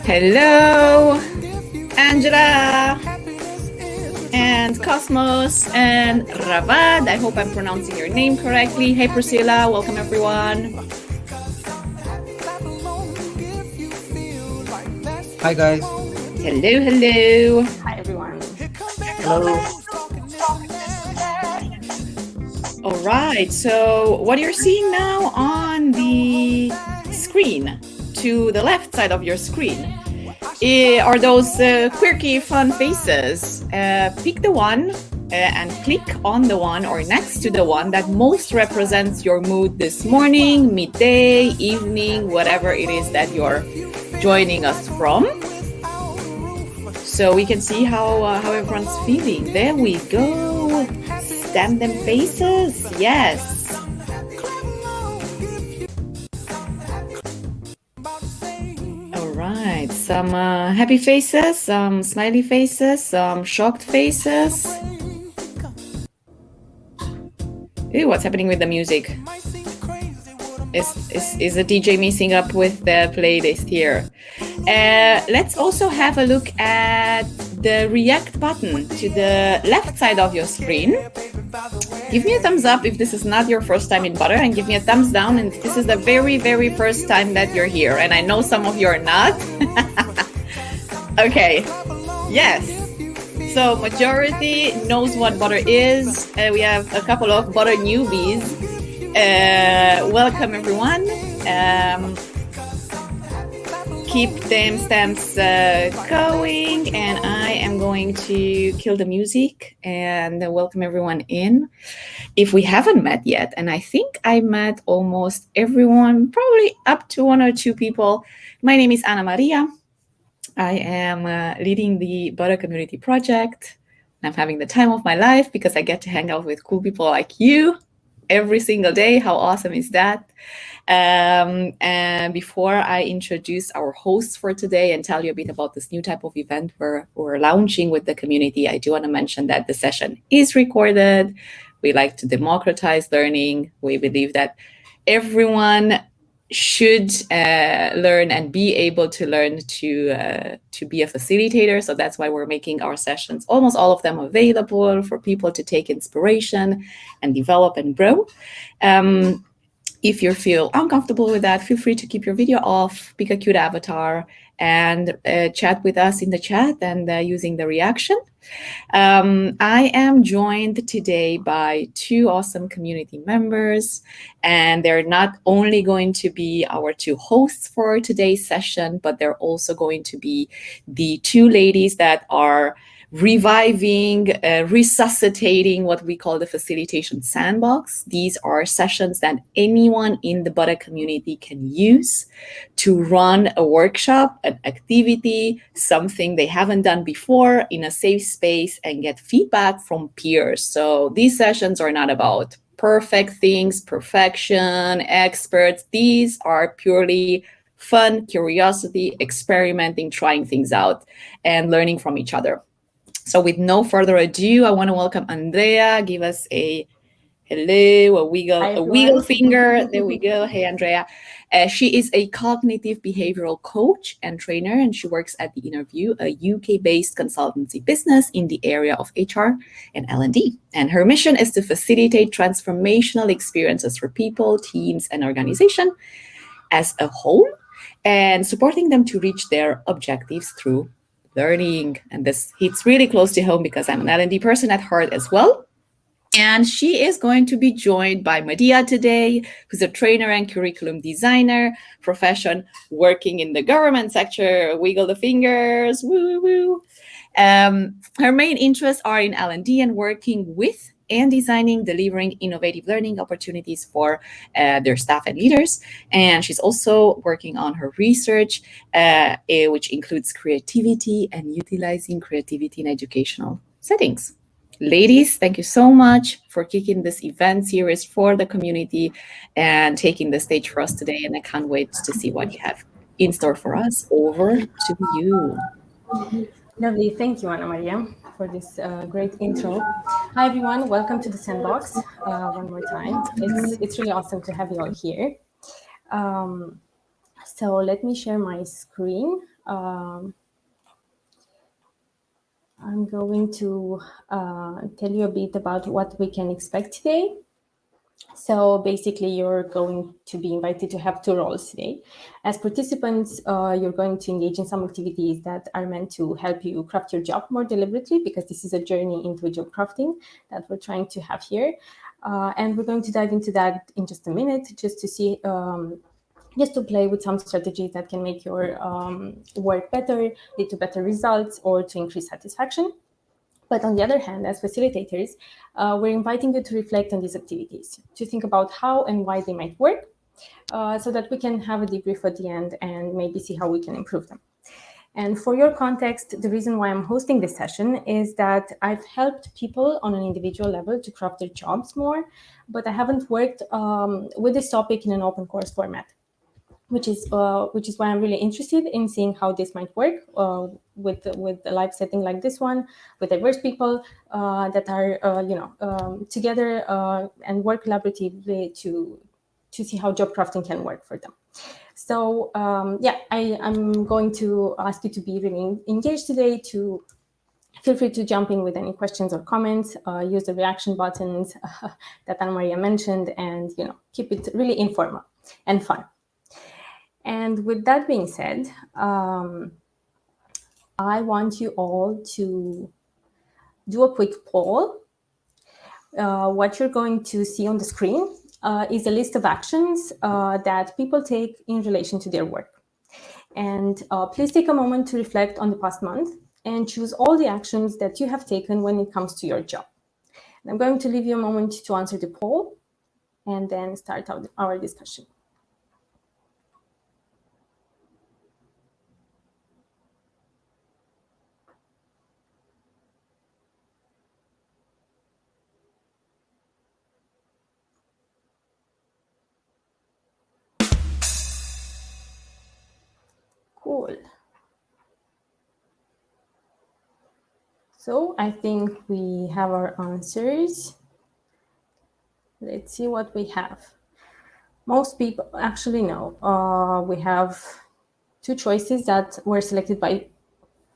Hello, Angela, and Cosmos, and Ravad. I hope I'm pronouncing your name correctly. Hey, Priscilla, welcome everyone. Hi, guys. Hello, hello. Hi, everyone. Hello. All right, so what you're seeing now on the screen, to the left side of your screen, are those quirky, fun faces. Pick the one and click on the one or next to the one that most represents your mood this morning, midday, evening, whatever it is that you're joining us from. So we can see how everyone's feeling. There we go. Stamp them faces. Yes. All right. Some happy faces, some smiley faces, some shocked faces. Ooh, what's happening with the music? Is the DJ messing up with the playlist here? Let's also have a look at the react button to the left side of your screen. Give me a thumbs up if this is not your first time in Butter, and give me a thumbs down if this is the very, very first time that you're here. And I know some of you are not. Okay, yes. So majority knows what Butter is. We have a couple of Butter newbies. Welcome everyone. Keep them stamps going, and I am going to kill the music and welcome everyone in. If we haven't met yet, and I think I met almost everyone, probably up to one or two people. My name is Ana Maria. I am leading the Butter Community Project. I'm having the time of my life because I get to hang out with cool people like you every single day. How awesome is that? And before I introduce our hosts for today and tell you a bit about this new type of event we're launching with the community, I do want to mention that the session is recorded. We like to democratize learning. We believe that everyone should learn and be able to learn to be a facilitator. So that's why we're making our sessions, almost all of them, available for people to take inspiration and develop and grow. If you feel uncomfortable with that, feel free to keep your video off, pick a cute avatar, and chat with us in the chat and using the reaction. I am joined today by two awesome community members, and they're not only going to be our two hosts for today's session, but they're also going to be the two ladies that are reviving, resuscitating what we call the Facilitation Sandbox. These are sessions that anyone in the Butter community can use to run a workshop, an activity, something they haven't done before in a safe space and get feedback from peers. So these sessions are not about perfect things, perfection, experts. These are purely fun, curiosity, experimenting, trying things out, and learning from each other. So with no further ado, I want to welcome Andrea. Give us a hello, a wiggle finger. There we go. Hey, Andrea. She is a cognitive behavioral coach and trainer, and she works at The Interview, a UK-based consultancy business in the area of HR and L&D. And her mission is to facilitate transformational experiences for people, teams, and organizations as a whole, and supporting them to reach their objectives through learning. And this hits really close to home because I'm an L&D person at heart as well. And she is going to be joined by Medea today, who's a trainer and curriculum designer, profession working in the government sector. Wiggle the fingers, woo, woo. Her main interests are in L&D and working with and designing, delivering innovative learning opportunities for their staff and leaders. And she's also working on her research, which includes creativity and utilizing creativity in educational settings. Ladies, thank you so much for kicking this event series for the community and taking the stage for us today. And I can't wait to see what you have in store for us. Over to you. Lovely. Thank you, Ana Maria, for this great intro. Hi, everyone. Welcome to the Sandbox one more time. It's really awesome to have you all here. So let me share my screen. I'm going to tell you a bit about what we can expect today. So basically, you're going to be invited to have two roles today. As participants, you're going to engage in some activities that are meant to help you craft your job more deliberately, because this is a journey into job crafting that we're trying to have here. And we're going to dive into that in just a minute, just to see, just to play with some strategies that can make your work better, lead to better results, or to increase satisfaction. But on the other hand, as facilitators, we're inviting you to reflect on these activities, to think about how and why they might work, so that we can have a debrief at the end and maybe see how we can improve them. And for your context, the reason why I'm hosting this session is that I've helped people on an individual level to craft their jobs more, but I haven't worked with this topic in an open course format, which is why I'm really interested in seeing how this might work with a live setting like this one, with diverse people that are together and work collaboratively to see how job crafting can work for them. So I'm going to ask you to be really engaged today. To feel free to jump in with any questions or comments. Use the reaction buttons that Anna Maria mentioned, and keep it really informal and fun. And with that being said, I want you all to do a quick poll. What you're going to see on the screen is a list of actions that people take in relation to their work. And please take a moment to reflect on the past month and choose all the actions that you have taken when it comes to your job. And I'm going to leave you a moment to answer the poll and then start our discussion. Cool. So I think we have our answers. Let's see what we have. Most people actually know. We have two choices that were selected by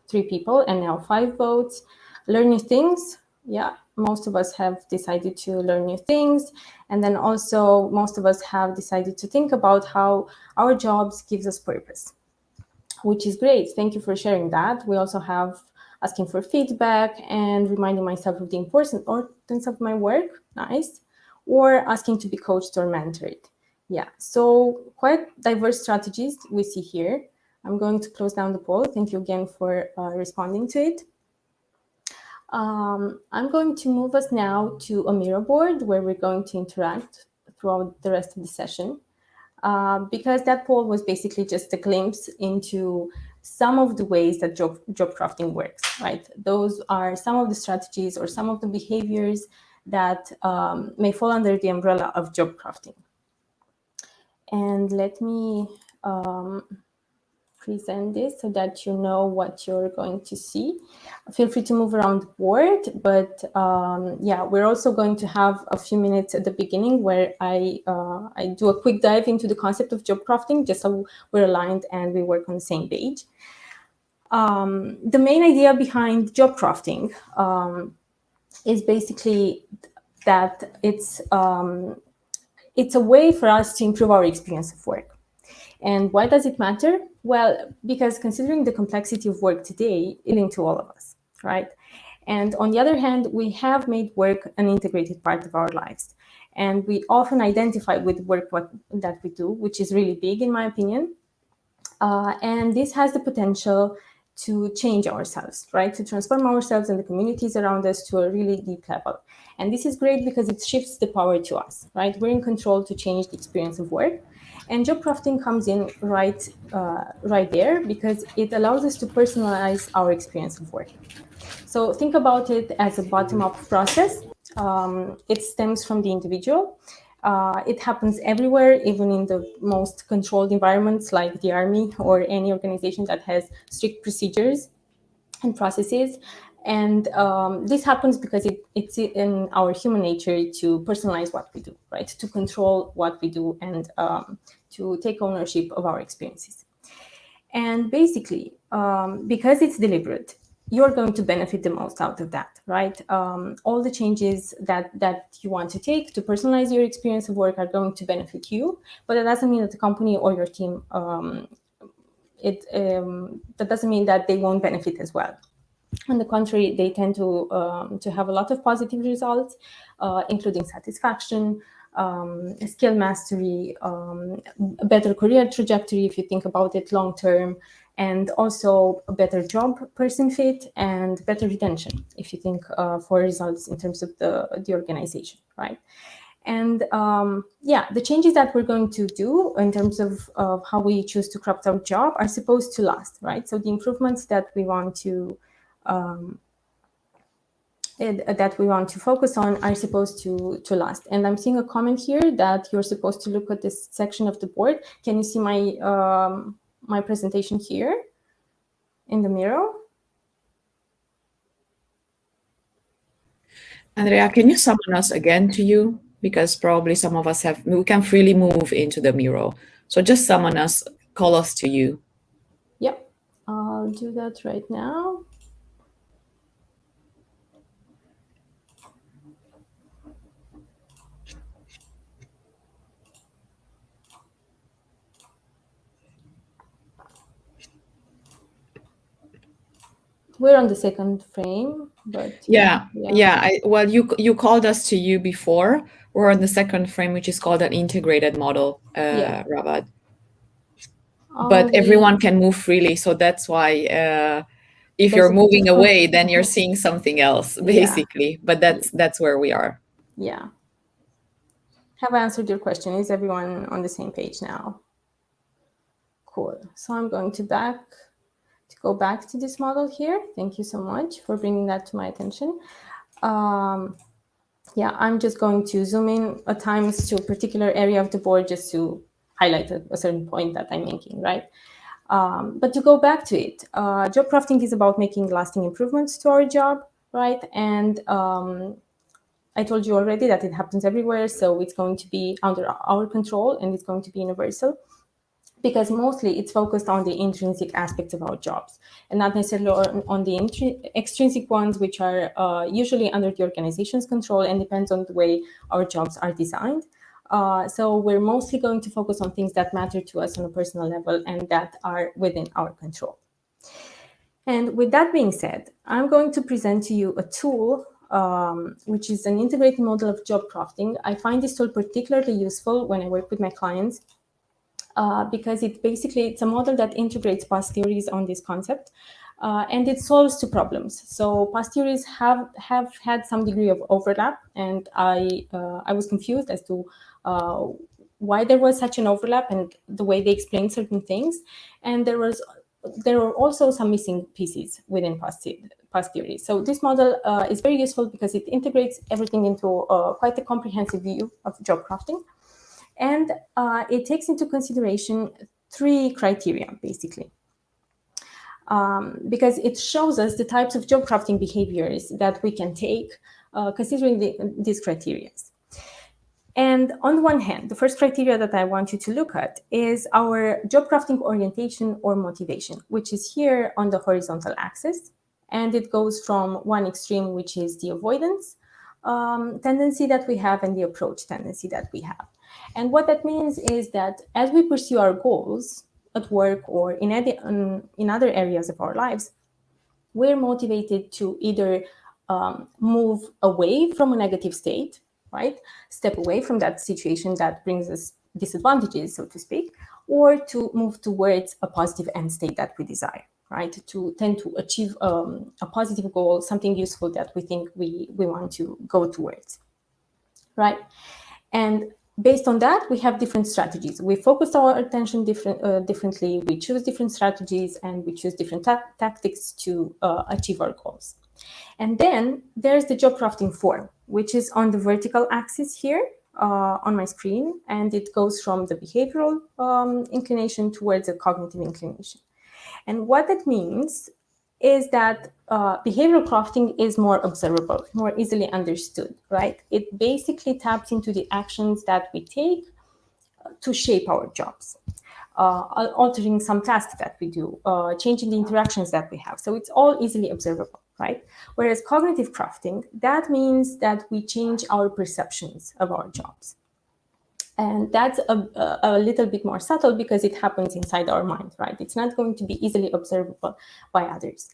3 people and now 5 votes. Learn new things. Yeah, most of us have decided to learn new things. And then also most of us have decided to think about how our jobs gives us purpose, which is great. Thank you for sharing that. We also have asking for feedback and reminding myself of the importance of my work. Nice. Or asking to be coached or mentored. Yeah, so quite diverse strategies we see here. I'm going to close down the poll. Thank you again for responding to it. I'm going to move us now to a mirror board where we're going to interact throughout the rest of the session. Because that poll was basically just a glimpse into some of the ways that job crafting works, right? Those are some of the strategies or some of the behaviors that may fall under the umbrella of job crafting. And let me present this so that you know what you're going to see. Feel free to move around the board, but yeah, we're also going to have a few minutes at the beginning where I do a quick dive into the concept of job crafting, just so we're aligned and we work on the same page. The main idea behind job crafting is basically that it's a way for us to improve our experience of work. And why does it matter? Well, because considering the complexity of work today, it's linked to all of us, right? And on the other hand, we have made work an integrated part of our lives. And we often identify with work that we do, which is really big in my opinion. And this has the potential to change ourselves, right? To transform ourselves and the communities around us to a really deep level. And this is great because it shifts the power to us, right? We're in control to change the experience of work. And job crafting comes in right there because it allows us to personalize our experience of work. So think about it as a bottom-up process. It stems from the individual. It happens everywhere, even in the most controlled environments like the army or any organization that has strict procedures and processes. And this happens because it's in our human nature to personalize what we do, right? To control what we do and to take ownership of our experiences. And basically, because it's deliberate, you're going to benefit the most out of that, right? All the changes that you want to take to personalize your experience of work are going to benefit you, but that doesn't mean that the company or your team, that doesn't mean that they won't benefit as well. On the contrary, they tend to have a lot of positive results, including satisfaction, skill mastery, a better career trajectory if you think about it long term, and also a better job person fit and better retention if you think for results in terms of the organization, right? And the changes that we're going to do in terms of how we choose to craft our job are supposed to last, right? So the improvements that we want to focus on are supposed to last. And I'm seeing a comment here that you're supposed to look at this section of the board. Can you see my my presentation here in the mirror? Andrea, can you summon us again to you? Because probably some of us we can freely move into the mural. So just summon us, call us to you. Yep, I'll do that right now. We're on the second frame, but well, you called us to you before. We're on the second frame, which is called an integrated model, Rabat. But everyone can move freely, so that's why if you're moving away, then you're seeing something else, basically. But that's where we are. Yeah. Have I answered your question? Is everyone on the same page now? Cool. So I'm going to go back to this model here. Thank you so much for bringing that to my attention. I'm just going to zoom in at times to a particular area of the board just to highlight a certain point that I'm making, right? But to go back to it, job crafting is about making lasting improvements to our job, right? And I told you already that it happens everywhere, so it's going to be under our control and it's going to be universal, because mostly it's focused on the intrinsic aspects of our jobs and not necessarily on the extrinsic ones, which are usually under the organization's control and depends on the way our jobs are designed. So we're mostly going to focus on things that matter to us on a personal level and that are within our control. And with that being said, I'm going to present to you a tool which is an integrated model of job crafting. I find this tool particularly useful when I work with my clients because it's a model that integrates past theories on this concept and it solves two problems. So past theories have had some degree of overlap, and I was confused as to why there was such an overlap and the way they explained certain things. And there were also some missing pieces within past theories. So this model is very useful because it integrates everything into quite a comprehensive view of job crafting. And it takes into consideration three criteria, basically, because it shows us the types of job crafting behaviors that we can take considering these criteria. And on one hand, the first criteria that I want you to look at is our job crafting orientation or motivation, which is here on the horizontal axis. And it goes from one extreme, which is the avoidance tendency that we have and the approach tendency that we have. And what that means is that as we pursue our goals at work or in other areas of our lives, we're motivated to either move away from a negative state, right? Step away from that situation that brings us disadvantages, so to speak, or to move towards a positive end state that we desire, right? To tend to achieve a positive goal, something useful that we think we want to go towards, right? And based on that, we have different strategies. We focus our attention differently, we choose different strategies, and we choose different tactics to achieve our goals. And then there's the job crafting form, which is on the vertical axis here on my screen, and it goes from the behavioral inclination towards a cognitive inclination. And what that means is that behavioral crafting is more observable, more easily understood, right? It basically taps into the actions that we take to shape our jobs. altering some tasks that we do, changing the interactions that we have. So it's all easily observable, right? Whereas cognitive crafting, that means that we change our perceptions of our jobs. And that's a little bit more subtle because it happens inside our mind, right? It's not going to be easily observable by others.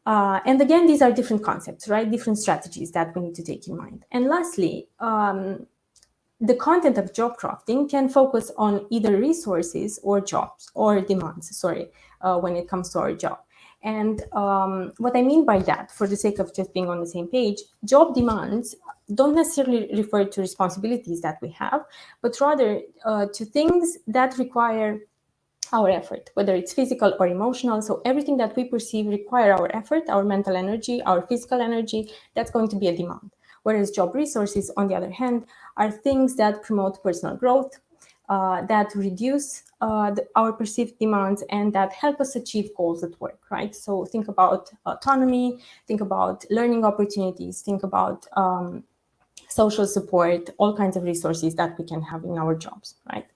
And again, these are different concepts, right? Different strategies that we need to take in mind. And lastly, the content of job crafting can focus on either resources or jobs or demands, when it comes to our job. And what I mean by that, for the sake of just being on the same page, job demands don't necessarily refer to responsibilities that we have, but rather to things that require our effort, whether it's physical or emotional. So everything that we perceive require our effort, our mental energy, our physical energy, that's going to be a demand. Whereas job resources, on the other hand, are things that promote personal growth, that reduce our perceived demands, and that help us achieve goals at work, right? So think about autonomy, think about learning opportunities, think about social support, all kinds of resources that we can have in our jobs, right?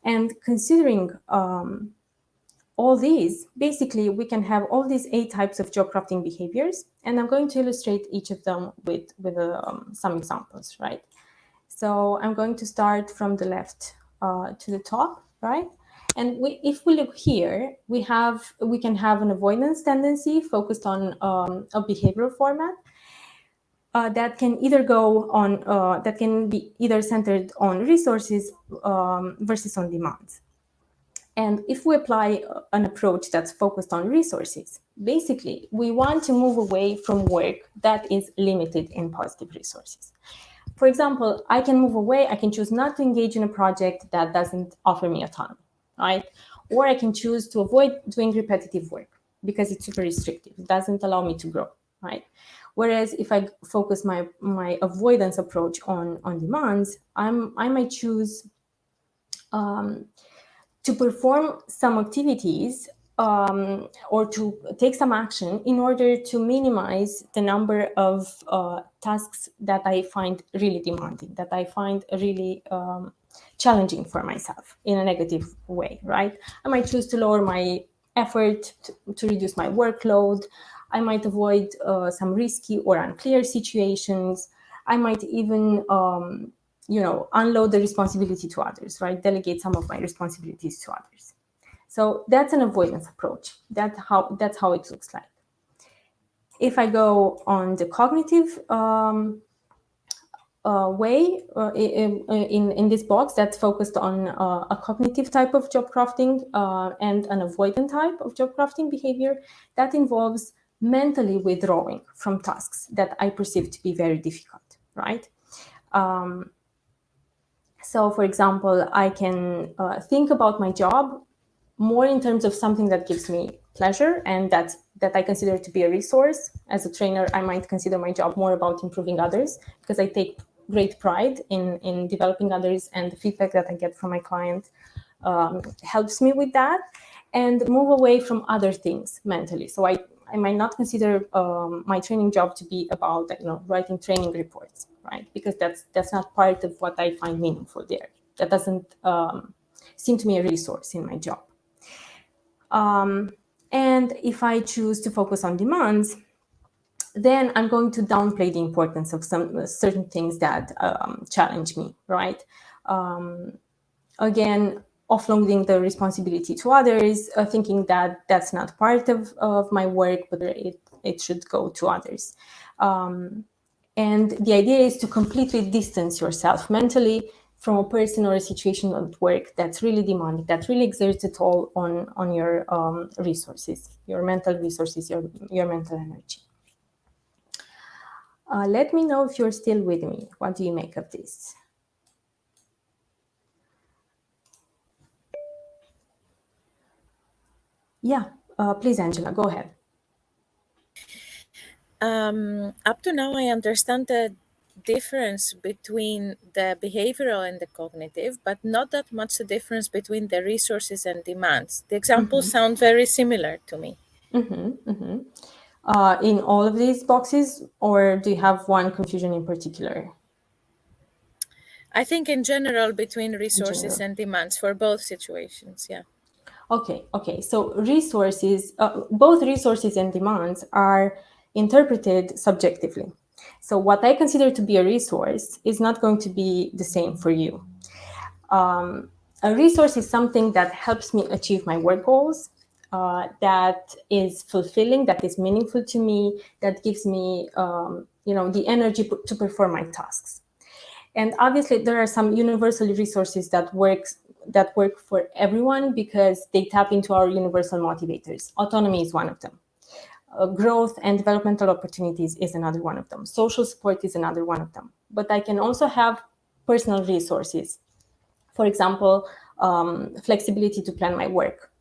And considering all these, basically, we can have all these 8 types of job crafting behaviors, and I'm going to illustrate each of them with some examples, right? So I'm going to start from the left to the top, right? And if we look here, we can have an avoidance tendency focused on a behavioral format. That can either go on, that can be either centered on resources versus on demands. And if we apply an approach that's focused on resources, basically, we want to move away from work that is limited in positive resources. For example, I can move away, I can choose not to engage in a project that doesn't offer me autonomy, right? Or I can choose to avoid doing repetitive work because it's super restrictive. It doesn't allow me to grow, right? Whereas if I focus my avoidance approach on demands, I might choose to perform some activities or to take some action in order to minimize the number of tasks that I find really demanding, that I find really challenging for myself in a negative way, right? I might choose to lower my effort, to reduce my workload. I might avoid some risky or unclear situations. I might even unload the responsibility to others, right? Delegate some of my responsibilities to others. So that's an avoidance approach. That's how it looks like. If I go on the cognitive way in this box that's focused on a cognitive type of job crafting and an avoidant type of job crafting behavior, that involves mentally withdrawing from tasks that I perceive to be very difficult, right? So, for example, I can think about my job more in terms of something that gives me pleasure and that I consider to be a resource. As a trainer, I might consider my job more about improving others because I take great pride in developing others, and the feedback that I get from my client helps me with that, and move away from other things mentally. So I might not consider my training job to be about writing training reports, right? Because that's not part of what I find meaningful there. That doesn't seem to me a resource in my job. And if I choose to focus on demands, then I'm going to downplay the importance of some certain things that challenge me, right? Again, offloading the responsibility to others, thinking that that's not part of my work, but it should go to others. And the idea is to completely distance yourself mentally from a person or a situation at work that's really demanding, that really exerts a toll on your resources, your mental resources, your mental energy. Let me know if you're still with me. What do you make of this? Yeah, please, Angela, go ahead. Up to now, I understand the difference between the behavioral and the cognitive, but not that much the difference between the resources and demands. The examples sound very similar to me. In all of these boxes, or do you have one confusion in particular? I think in general between resources general. and demands for both situations. Yeah. Okay. So resources, both resources and demands are interpreted subjectively. So what I consider to be a resource is not going to be the same for you. A resource is something that helps me achieve my work goals, that is fulfilling, that is meaningful to me, that gives me, the energy to perform my tasks. And obviously, there are some universal resources that work for everyone because they tap into our universal motivators. Autonomy is one of them. Growth and developmental opportunities is another one of them. Social support is another one of them. But I can also have personal resources. For example, flexibility to plan my work,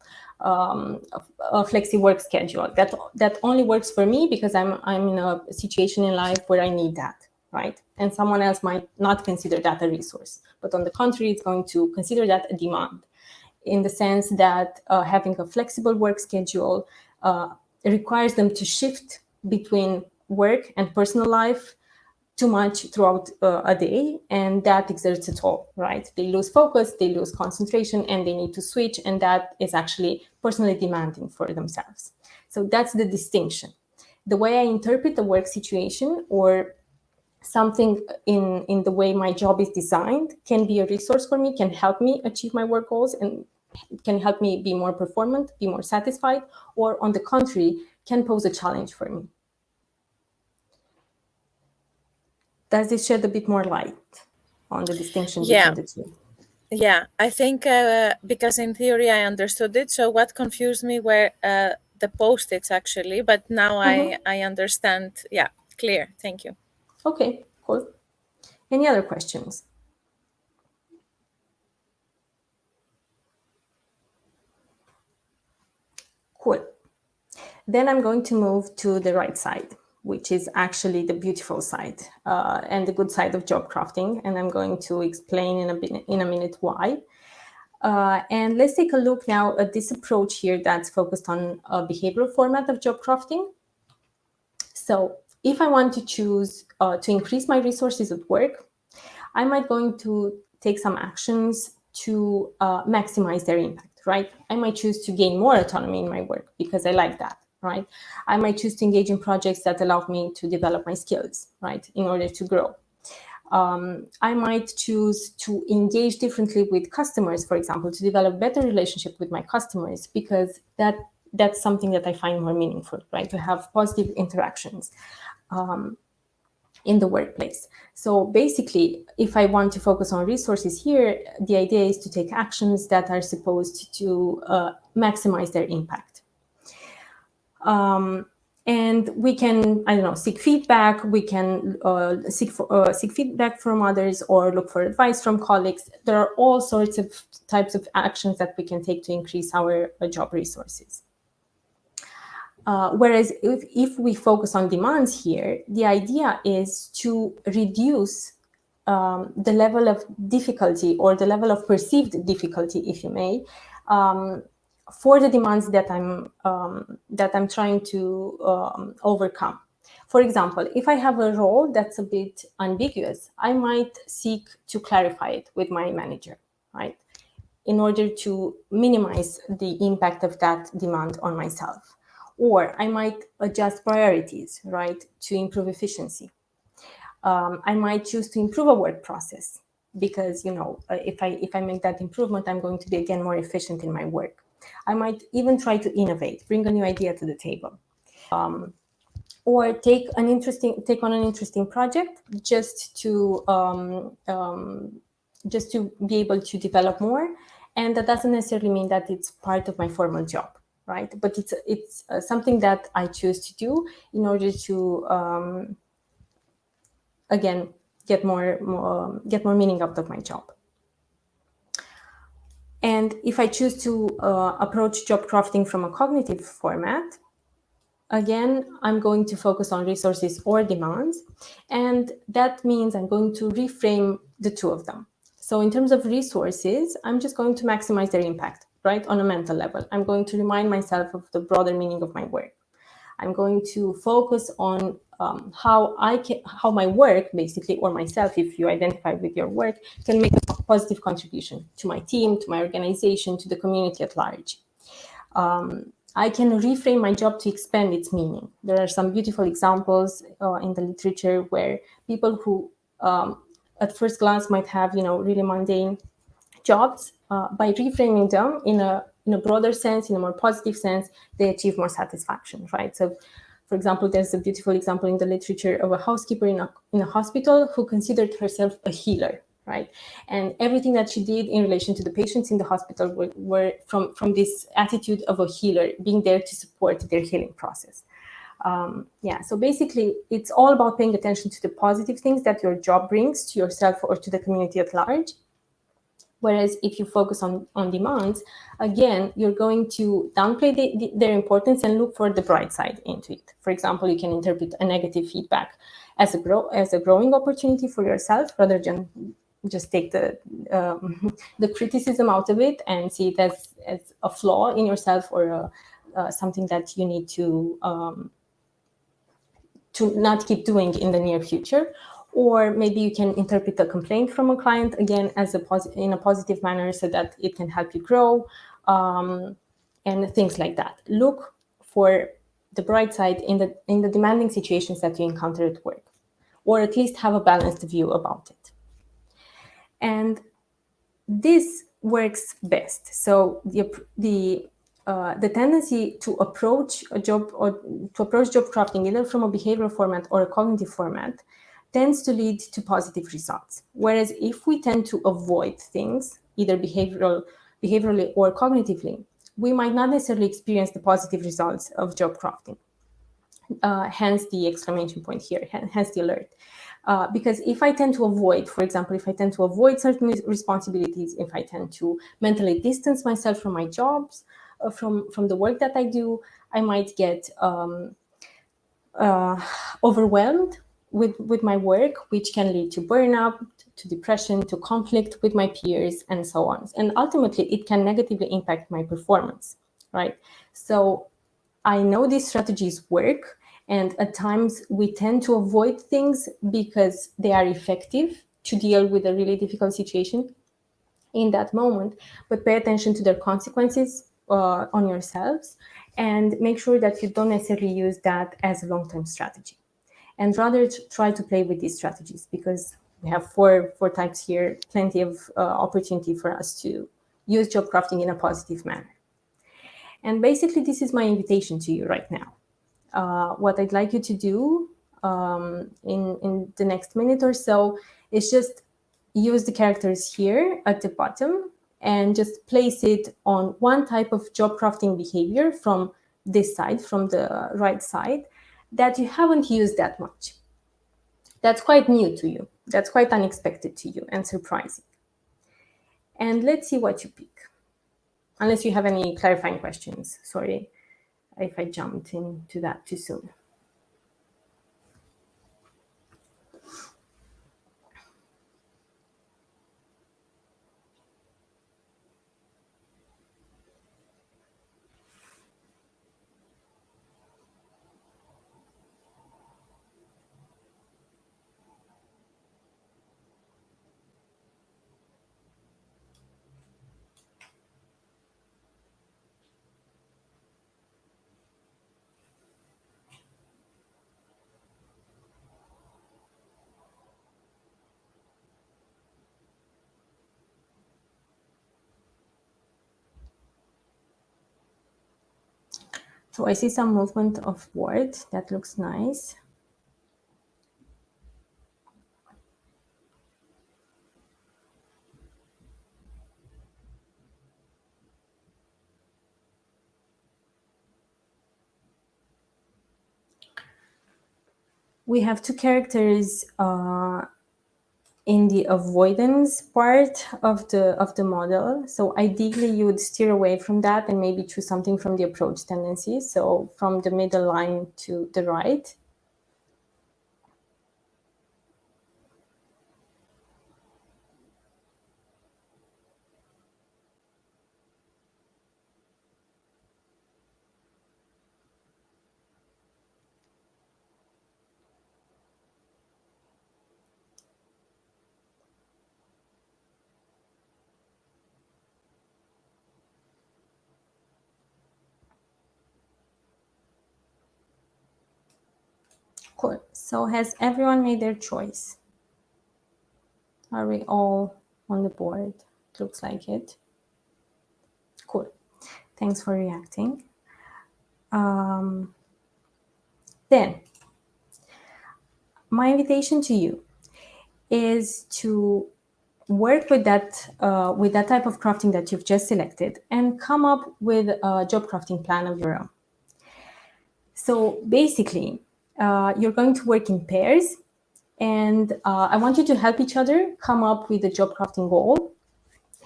a flexi work schedule that only works for me because I'm in a situation in life where I need that, right? And someone else might not consider that a resource, but on the contrary, it's going to consider that a demand, in the sense that having a flexible work schedule requires them to shift between work and personal life too much throughout a day, and that exerts a toll, right? They lose focus, they lose concentration, and they need to switch, and that is actually personally demanding for themselves. So that's the distinction. The way I interpret the work situation or something in the way my job is designed can be a resource for me, can help me achieve my work goals, and can help me be more performant, be more satisfied, or on the contrary, can pose a challenge for me. Does this shed a bit more light on the distinction Yeah. between the two? Yeah, I think because in theory I understood it. So what confused me were the post-its actually, but now I understand. Yeah, clear. Thank you. Okay, cool. Any other questions? Cool. Then I'm going to move to the right side, which is actually the beautiful side and the good side of job crafting. And I'm going to explain in a minute why. And let's take a look now at this approach here that's focused on a behavioral format of job crafting. So if I want to choose to increase my resources at work, I might going to take some actions to maximize their impact, right? I might choose to gain more autonomy in my work because I like that, right? I might choose to engage in projects that allow me to develop my skills, right, in order to grow. I might choose to engage differently with customers, for example, to develop better relationship with my customers, because that's something that I find more meaningful, right? To have positive interactions in the workplace. So basically, if I want to focus on resources here, the idea is to take actions that are supposed to maximize their impact. And we can, seek feedback. We can seek feedback from others or look for advice from colleagues. There are all sorts of types of actions that we can take to increase our job resources. Whereas if we focus on demands here, the idea is to reduce the level of difficulty or the level of perceived difficulty, if you may, for the demands that I'm trying to overcome. For example, if I have a role that's a bit ambiguous, I might seek to clarify it with my manager, right, in order to minimize the impact of that demand on myself. Or I might adjust priorities, right, to improve efficiency. I might choose to improve a work process because, if I make that improvement, I'm going to be again more efficient in my work. I might even try to innovate, bring a new idea to the table, or take on an interesting project just to be able to develop more. And that doesn't necessarily mean that it's part of my formal job, right? But it's something that I choose to do in order to again get more meaning out of my job. And if I choose to approach job crafting from a cognitive format, again, I'm going to focus on resources or demands, and that means I'm going to reframe the two of them. So in terms of resources, I'm just going to maximize their impact, right, on a mental level. I'm going to remind myself of the broader meaning of my work. I'm going to focus on how my work basically, or myself, if you identify with your work, can make a positive contribution to my team, to my organization, to the community at large. I can reframe my job to expand its meaning. There are some beautiful examples in the literature where people who at first glance might have, really mundane jobs, by reframing them in a broader sense, in a more positive sense, they achieve more satisfaction, right? So, for example, there's a beautiful example in the literature of a housekeeper in a hospital who considered herself a healer, right? And everything that she did in relation to the patients in the hospital were from this attitude of a healer, being there to support their healing process. So basically, it's all about paying attention to the positive things that your job brings to yourself or to the community at large. Whereas if you focus on demands, again, you're going to downplay their importance and look for the bright side into it. For example, you can interpret a negative feedback as a growing opportunity for yourself, rather than just take the criticism out of it and see it as a flaw in yourself, or something that you need to not keep doing in the near future. Or maybe you can interpret a complaint from a client again as in a positive manner, so that it can help you grow, and things like that. Look for the bright side in the demanding situations that you encounter at work, or at least have a balanced view about it. And this works best. So the tendency to approach job crafting either from a behavioral format or a cognitive format tends to lead to positive results. Whereas if we tend to avoid things, either behaviorally or cognitively, we might not necessarily experience the positive results of job crafting. Hence the exclamation point here, hence the alert. Because if I tend to avoid, for example, certain responsibilities, if I tend to mentally distance myself from my jobs, from the work that I do, I might get overwhelmed with my work, which can lead to burnout, to depression, to conflict with my peers, and so on. And ultimately, it can negatively impact my performance, right? So I know these strategies work, and at times we tend to avoid things because they are effective to deal with a really difficult situation in that moment, but pay attention to their consequences on yourselves, and make sure that you don't necessarily use that as a long-term strategy, and rather try to play with these strategies, because we have four types here, plenty of opportunity for us to use job crafting in a positive manner. And basically, this is my invitation to you right now. What I'd like you to do in the next minute or so is just use the characters here at the bottom and just place it on one type of job crafting behavior from this side, from the right side, that you haven't used that much. That's quite new to you. That's quite unexpected to you and surprising. And let's see what you pick. Unless you have any clarifying questions. Sorry if I jumped into that too soon. So I see some movement of word. That looks nice. We have two characters in the avoidance part of the model. So ideally, you would steer away from that and maybe choose something from the approach tendency. So from the middle line to the right. Cool. So has everyone made their choice? Are we all on the board? Looks like it. Cool. Thanks for reacting. Then, my invitation to you is to work with that type of crafting that you've just selected and come up with a job crafting plan of your own. So basically, you're going to work in pairs, and I want you to help each other come up with a job crafting goal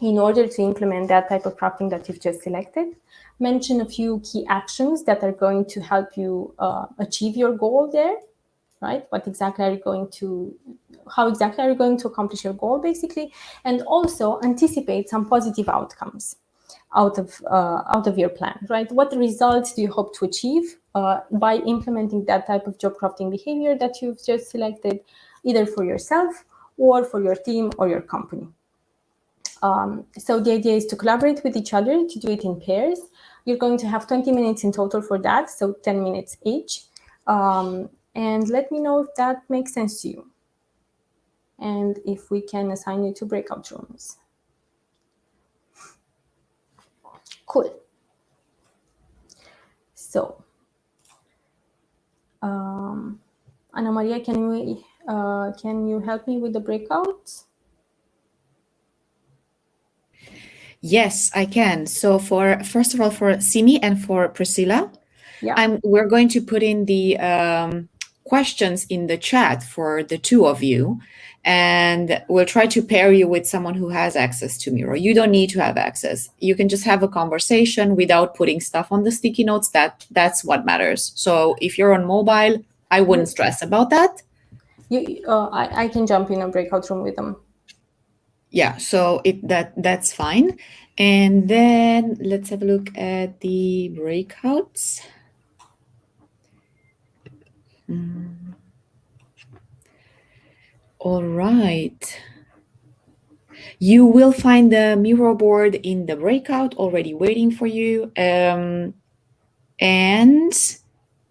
in order to implement that type of crafting that you've just selected. Mention a few key actions that are going to help you achieve your goal there, right? How exactly are you going to accomplish your goal, basically? And also anticipate some positive outcomes out of your plan, right? What results do you hope to achieve by implementing that type of job crafting behavior that you've just selected, either for yourself or for your team or your company? So the idea is to collaborate with each other, to do it in pairs. You're going to have 20 minutes in total for that, so 10 minutes each. And let me know if that makes sense to you, and if we can assign you to breakout rooms. Cool. So, Ana Maria, can you help me with the breakouts? Yes, I can. So first of all, for Simi and for Priscilla, Yeah. we're going to put in the questions in the chat for the two of you, and we'll try to pair you with someone who has access to Miro. You don't need to have access. You can just have a conversation without putting stuff on the sticky notes. That's what matters. So if you're on mobile, I wouldn't stress about that. I can jump in a breakout room with them. Yeah, so that's fine. And then let's have a look at the breakouts. All right. You will find the Miro board in the breakout already waiting for you. And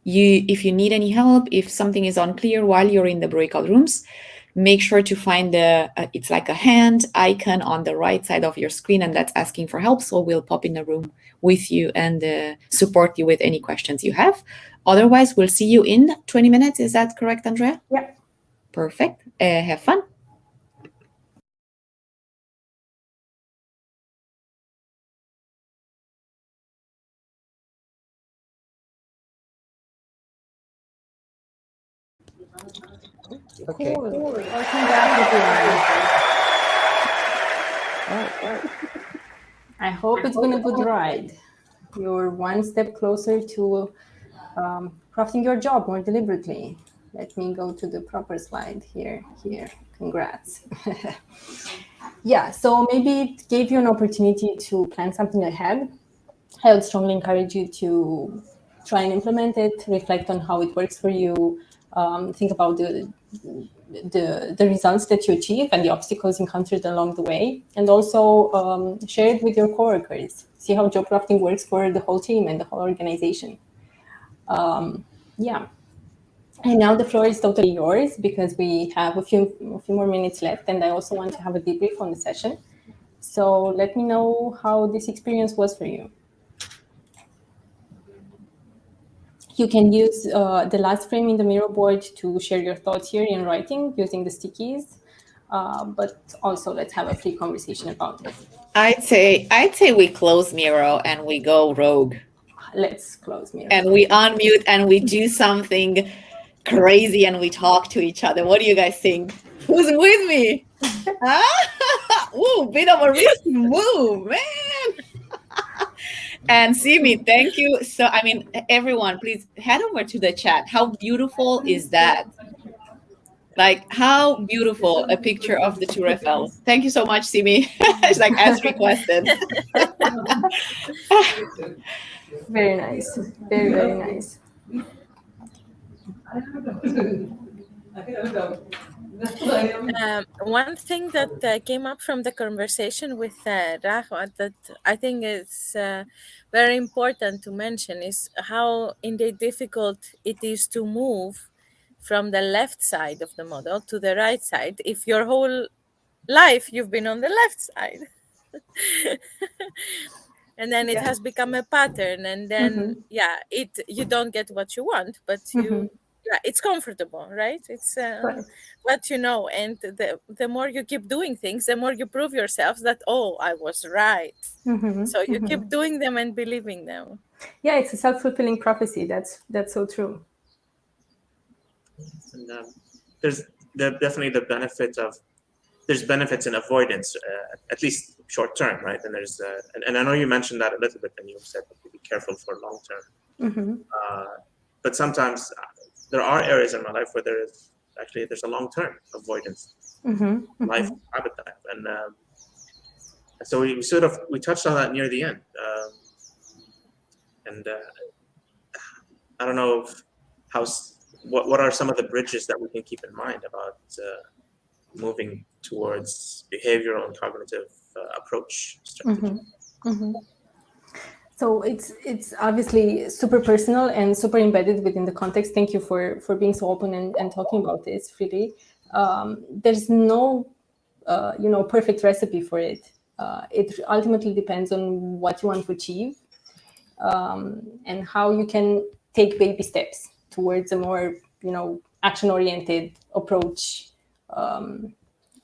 if you need any help, if something is unclear while you're in the breakout rooms, make sure to find it's like a hand icon on the right side of your screen, and that's asking for help. So we'll pop in the room with you and support you with any questions you have. Otherwise, we'll see you in 20 minutes. Is that correct, Andrea? Yeah. Perfect. Have fun. Okay. Cool. Welcome back, everyone. I hope it's been a good ride. You're one step closer to crafting your job more deliberately. Let me go to the proper slide here. Congrats. Yeah, so maybe it gave you an opportunity to plan something ahead. I would strongly encourage you to try and implement it, reflect on how it works for you, think about the results that you achieve and the obstacles encountered along the way, and also share it with your coworkers. See how job crafting works for the whole team and the whole organization. Yeah. And now the floor is totally yours, because we have a few more minutes left, and I also want to have a debrief on the session. So let me know how this experience was for you. You can use the last frame in the Miro board to share your thoughts here in writing using the stickies, but also let's have a free conversation about it. I'd say we close Miro and we go rogue. Let's close Miro. And we unmute and we do something crazy and we talk to each other. What do you guys think? Who's with me? Ooh, bit of a risky move, man. And Simi, thank you. So, I mean, everyone, please head over to the chat. How beautiful is that? Like, how beautiful a picture of the Tour Eiffel. Thank you so much, Simi. It's like as requested. Very nice. Very, very nice. One thing that came up from the conversation with Rahwa that I think is very important to mention is how indeed difficult it is to move from the left side of the model to the right side if your whole life you've been on the left side. And then it has become a pattern, and then you don't get what you want, but it's comfortable, right? It's what you know, and the more you keep doing things, the more you prove yourself that, oh, I was right. So you keep doing them and believing them. Yeah, it's a self-fulfilling prophecy. That's so true. And there's definitely the benefit of, there's benefits in avoidance, at least short term, right? And there's and I know you mentioned that a little bit, and you said to be careful for long term. But sometimes there are areas in my life where there's a long term avoidance, life habit that I have, and so we touched on that near the end, and I don't know what are some of the bridges that we can keep in mind about moving towards behavioral and cognitive approach strategy. So it's obviously super personal and super embedded within the context. Thank you for being so open and talking about this. Really, there's no perfect recipe for it. It ultimately depends on what you want to achieve, and how you can take baby steps towards a more action-oriented approach,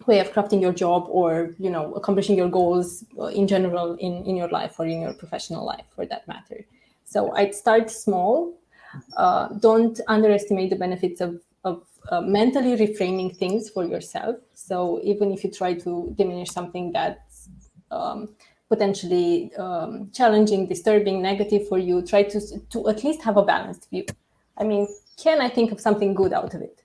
way of crafting your job, or accomplishing your goals in general in your life or in your professional life, for that matter. So I'd start small. Don't underestimate the benefits of mentally reframing things for yourself. So even if you try to diminish something that's potentially challenging, disturbing, negative for you, try to at least have a balanced view. I mean, can I think of something good out of it?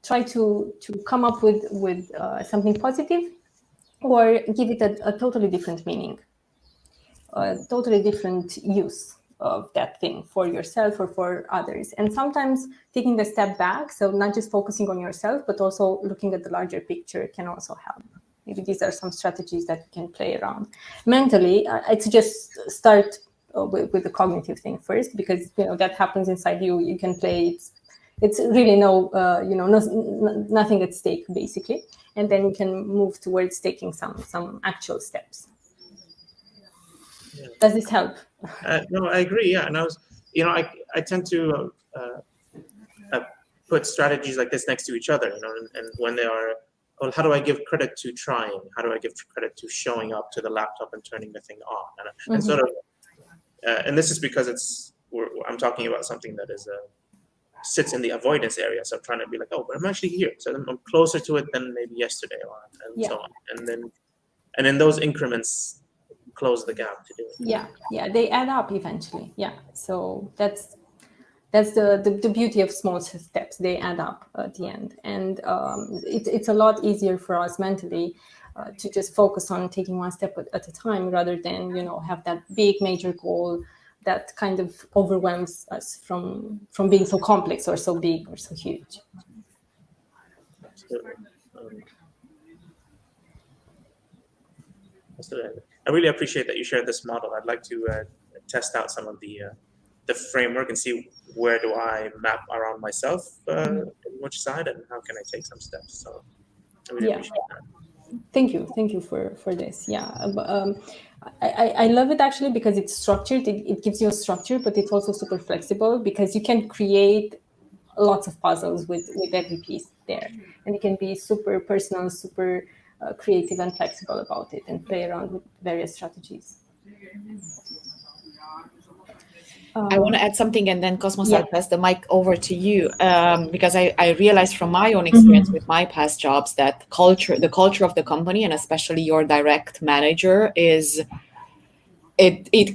Try to come up with something positive, or give it a totally different meaning, a totally different use of that thing for yourself or for others. And sometimes taking a step back, so not just focusing on yourself, but also looking at the larger picture, can also help. Maybe these are some strategies that you can play around. Mentally, I'd suggest start with the cognitive thing first, because that happens inside you. You can play. It's really nothing at stake, basically, and then you can move towards taking some actual steps. Does this help? No, I agree. Yeah, and I tend to put strategies like this next to each other, and when they are, well, how do I give credit to trying? How do I give credit to showing up to the laptop and turning the thing on? And sort of, and this is because I'm talking about something that is sits in the avoidance area. So I'm trying to be like, oh, but I'm actually here. So I'm closer to it than maybe yesterday, so on. And then those increments close the gap to do it. Yeah, they add up eventually. Yeah, so that's the beauty of small steps. They add up at the end, and it's a lot easier for us mentally to just focus on taking one step at a time, rather than have that big major goal that kind of overwhelms us from being so complex or so big or so huge. Absolutely. I really appreciate that you shared this model. I'd like to test out some of the framework and see where do I map around myself, in which side, and how can I take some steps. So I really appreciate that. Thank you for this. I love it, actually, because it's structured. It gives you a structure, but it's also super flexible, because you can create lots of puzzles with every piece there, and you can be super personal, super creative and flexible about it, and play around with various strategies. I want to add something, and then Cosmos, I'll pass the mic over to you, because I realized from my own experience with my past jobs that the culture of the company, and especially your direct manager, it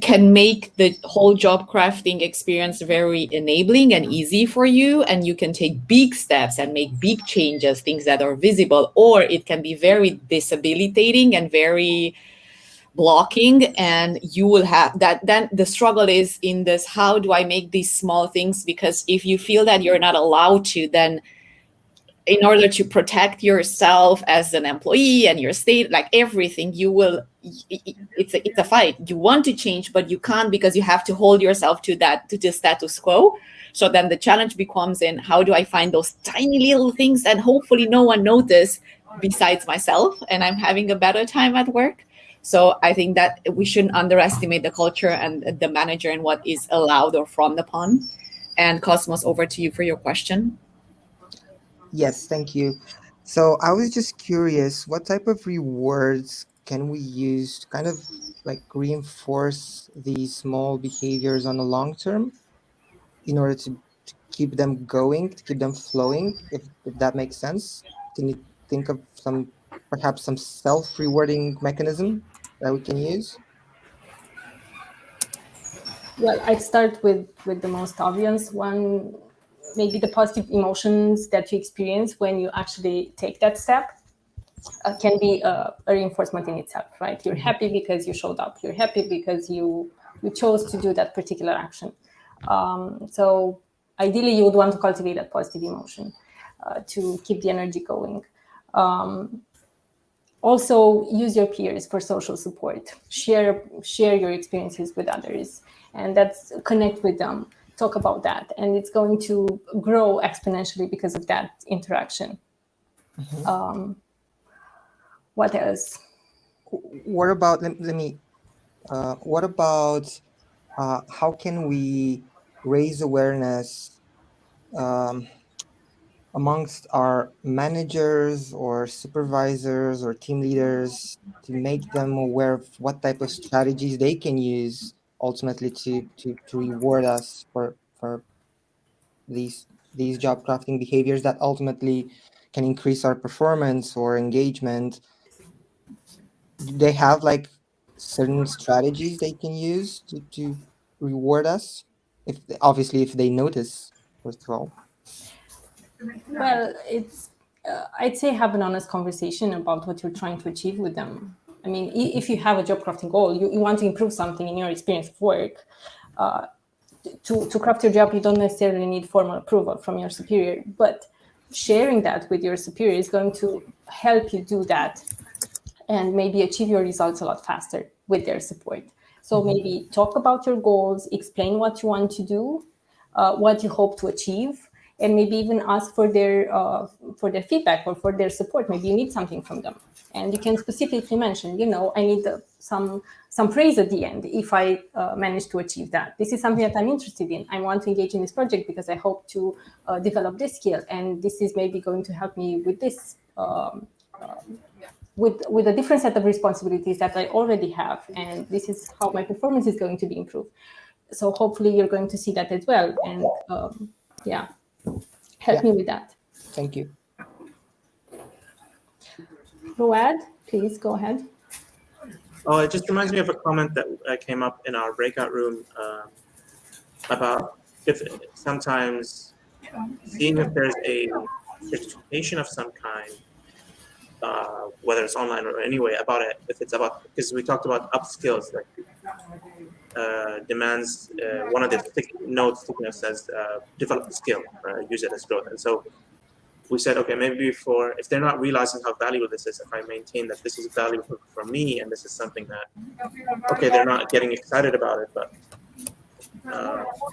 can make the whole job crafting experience very enabling and easy for you, and you can take big steps and make big changes, things that are visible, or it can be very disabilitating and very blocking, and you will have that. Then the struggle is in this: how do I make these small things? Because if you feel that you're not allowed to, then in order to protect yourself as an employee and your state, like everything, it's a fight. You want to change, but you can't, because you have to hold yourself to the status quo. So then the challenge becomes in, how do I find those tiny little things that hopefully no one notices besides myself, and I'm having a better time at work. So I think that we shouldn't underestimate the culture and the manager and what is allowed or frowned upon. And Cosmos, over to you for your question. Yes, thank you. So I was just curious, what type of rewards can we use to kind of like reinforce these small behaviors on the long term in order to keep them going, to keep them flowing, if that makes sense? Can you think of perhaps some self-rewarding mechanism that we can use? Well, I'd start with the most obvious one, maybe the positive emotions that you experience when you actually take that step. Can be a reinforcement in itself, right? You're happy because you showed up. You're happy because you chose to do that particular action. So ideally, you would want to cultivate that positive emotion to keep the energy going. Also, use your peers for social support. Share your experiences with others, and that's connect with them. Talk about that, and it's going to grow exponentially because of that interaction. Mm-hmm. What else? What about what about how can we raise awareness amongst our managers or supervisors or team leaders to make them aware of what type of strategies they can use ultimately to reward us for these job crafting behaviors that ultimately can increase our performance or engagement? Do they have like certain strategies they can use to reward us, if obviously if they notice, first of all? Well, it's I'd say have an honest conversation about what you're trying to achieve with them. I mean, if you have a job crafting goal, you want to improve something in your experience of work. To craft your job, you don't necessarily need formal approval from your superior, but sharing that with your superior is going to help you do that and maybe achieve your results a lot faster with their support. So maybe talk about your goals, explain what you want to do, what you hope to achieve, and maybe even ask for their feedback or for their support. Maybe you need something from them, and you can specifically mention, I need some praise at the end if I manage to achieve that. This is something that I'm interested in. I want to engage in this project because I hope to develop this skill, and this is maybe going to help me with this. With a different set of responsibilities that I already have, and this is how my performance is going to be improved. So hopefully you're going to see that as well, and help me with that. Thank you. Road, please go ahead. Oh, it just reminds me of a comment that came up in our breakout room about if sometimes seeing if there's a certification of some kind, whether it's online or anyway, about it, if it's about, because we talked about upskills, like demands, one of the notes says develop the skill, use it as growth. And so we said, okay, maybe if they're not realizing how valuable this is, if I maintain that this is valuable for me and this is something that, okay, they're not getting excited about it, but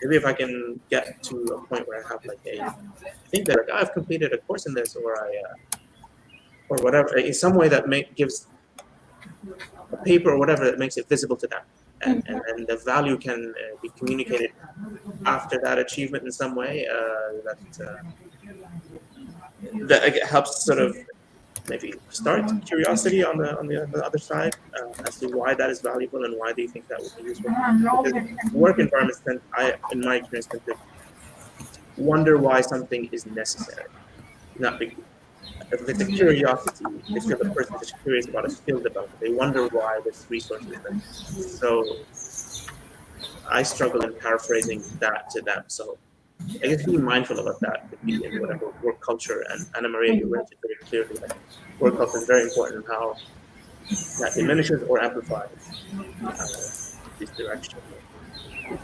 maybe if I can get to a point where I have like I think that like, I've completed a course in this, or whatever, in some way that gives a paper or whatever that makes it visible to them, and the value can be communicated after that achievement in some way that helps sort of maybe start curiosity on the other side as to why that is valuable and why do you think that would be useful. Because work environments in my experience, tend to wonder why something is necessary, not big. If it's a curiosity, they feel the person is curious about a skill development. They wonder why this resource is there. So I struggle in paraphrasing that to them. So I guess being mindful about that could be in whatever work culture. And Anna Maria, you mentioned very clearly that work culture is very important in how that diminishes or amplifies this direction.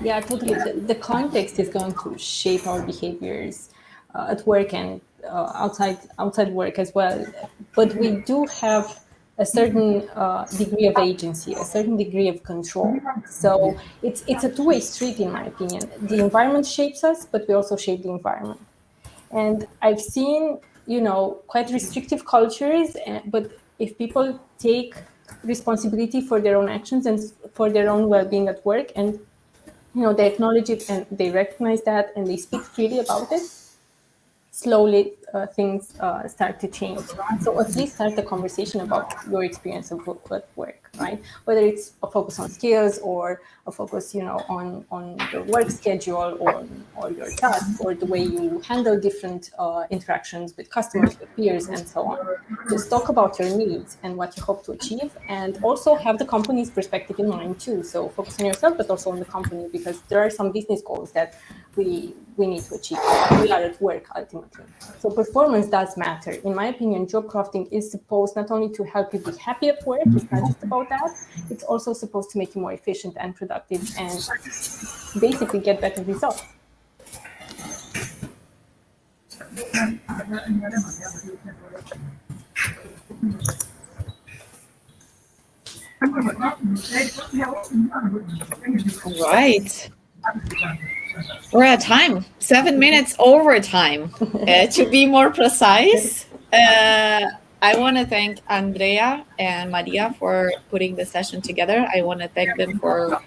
Yeah, totally. The context is going to shape our behaviors. at work and outside work as well. But we do have a certain degree of agency, a certain degree of control. So it's a two-way street, in my opinion. The environment shapes us, but we also shape the environment. And I've seen, quite restrictive cultures, but if people take responsibility for their own actions and for their own well-being at work, and they acknowledge it and they recognize that and they speak freely about it, slowly things start to change. So at least start the conversation about your experience of at work, right? Whether it's a focus on skills or a focus, on your work schedule or your tasks or the way you handle different interactions with customers, with peers, and so on. Just talk about your needs and what you hope to achieve, and also have the company's perspective in mind too. So focus on yourself, but also on the company, because there are some business goals that we need to achieve. We are at work ultimately. So performance does matter. In my opinion, job crafting is supposed not only to help you be happy at work, it's not just about that, it's also supposed to make you more efficient and productive and basically get better results. Right. We're at time, 7 minutes over time. To be more precise, I want to thank Andrea and Maria for putting the session together. I want to thank them for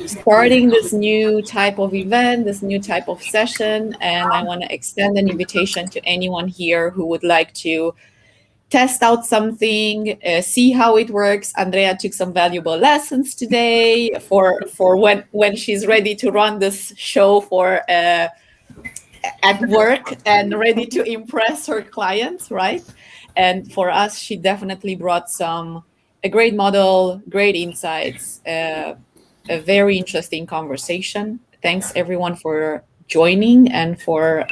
starting this new type of event, this new type of session. And I want to extend an invitation to anyone here who would like to test out something, see how it works. Andrea took some valuable lessons today for when she's ready to run this show for at work and ready to impress her clients, right? And for us, she definitely brought a great model, great insights, a very interesting conversation. Thanks everyone for joining and for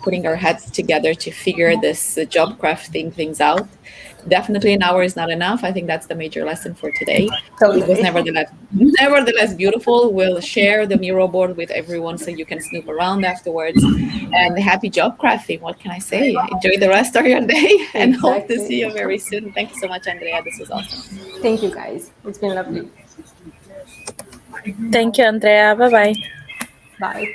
putting our heads together to figure this job crafting things out. Definitely an hour is not enough. I think that's the major lesson for today. Totally. It was nevertheless beautiful. We'll share the Miro board with everyone so you can snoop around afterwards. And happy job crafting. What can I say? Enjoy the rest of your day and hope to see you very soon. Thank you so much, Andrea. This was awesome. Thank you, guys. It's been lovely. Thank you, Andrea. Bye-bye. Bye.